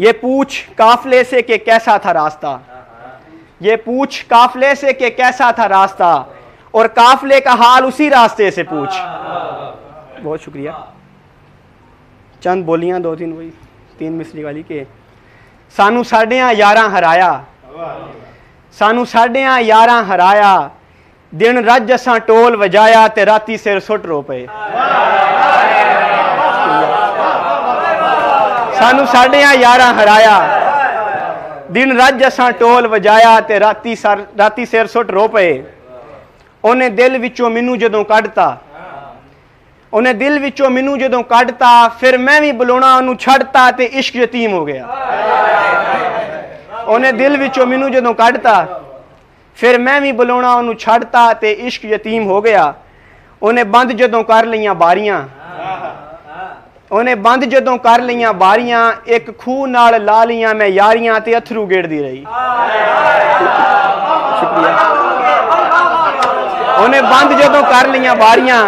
ये पूछ काफले से कि कैसा था रास्ता, ये पूछ काफले से कि कैसा था रास्ता, और काफले का हाल उसी रास्ते से पूछ। बहुत शुक्रिया। चंद बोलियां दो तीन, वही 3 मिसरी वाली के सानू साढ़ियां यारां हराया, सानू साढ़ियां यारां हराया, दिन रज असां टोल वजाया ते राती सिर सुट रो पे। सानू साढ़ियां यारां हराया, दिन रज असां टोल वजाया ते राती सिर सुट रो पे। उन्हें दिल विचों मैनू जदों कढ़ता, उन्हें दिल विचों मैनू जदों कढ़ता, फिर मैं भी बुलाउणा उन्हूं छड्डता ते इश्क यतीम हो गया। उन्हें दिल विचों मैनू जदों कढ़ता, फिर मैं भी बुलाउणा उन्हूं छड्डता ते इश्क यतीम हो गया। उन्हें बंद जदों कर लईयां बारियां, उन्हें बंद जदों कर लईयां बारियां, एक खूह नाल ला लईयां मैं यारियां ते अथरू गेड़दी रही। शुक्रिया। उन्हें बंद जदों कर लईयां बारियां,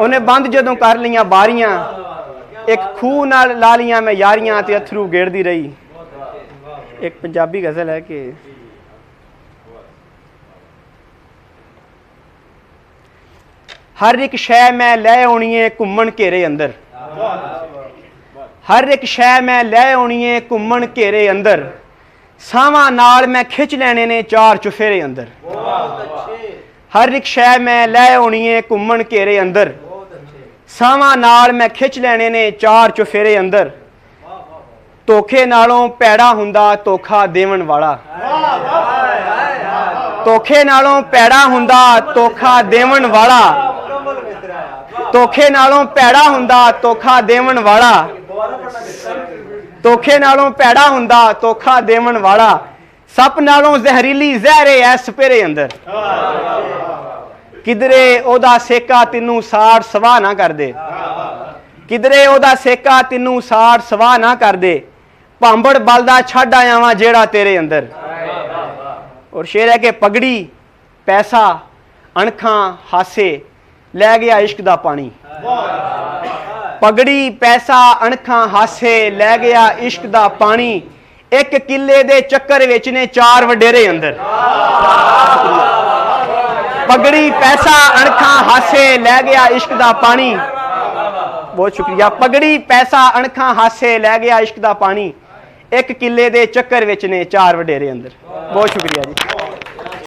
उन्हें बंद जदों कर लईयां बारियां, एक खूह नाल ला लईयां मैं यारियां ते अथरू गेड़दी रही। एक पंजाबी गज़ल है कि हर एक शै मैं लै आउणी है घुम्मण घेरे अंदर, हर एक शै मैं लै आउणी है घुम्मण घेरे अंदर, सावां नाल मैं खिच लैणे ने 4 चुफेरे अंदर। हर एक शै मैं लै आउणी है घुम्मण घेरे अंदर, सावां नाल मैं खिच लैणे ने 4 चुफेरे अंदर। धोखे नालों पैड़ा हुंदा धोखा देवन वाला, धोखे नालों पैड़ा हुंदा धोखा देवन वाला, धोखे नालों पैड़ा हुंदा धोखा देवन वाला, धोखे नालों पैड़ा हुंदा धोखा देवन वाला, सप नालों जहरीली जहरे ऐ सपेरे अंदर। किधरे ओदा सेका तेनू साड़ सवाह ना कर दे, किधरे ओदा सेका तेनू साड़ सवाह ना कर दे, भांबड़ बलदा छड्ड आया वां जेड़ा तेरे अंदर। और शेर है कि पगड़ी पैसा अणखां हासे लै गया इश्क दा पानी, पगड़ी पैसा अणखां हासे लै गया इश्क दा पानी, एक किले दे चक्कर विच ने 4 वडेरे अंदर। पगड़ी पैसा अणखां हासे लै गया इश्क दा पानी। बहुत शुक्रिया। पगड़ी पैसा अणखां हासे लै गया इश्क दा पानी, एक किले दे चक्कर विच ने 4 वडेरे अंदर। बहुत शुक्रिया जी।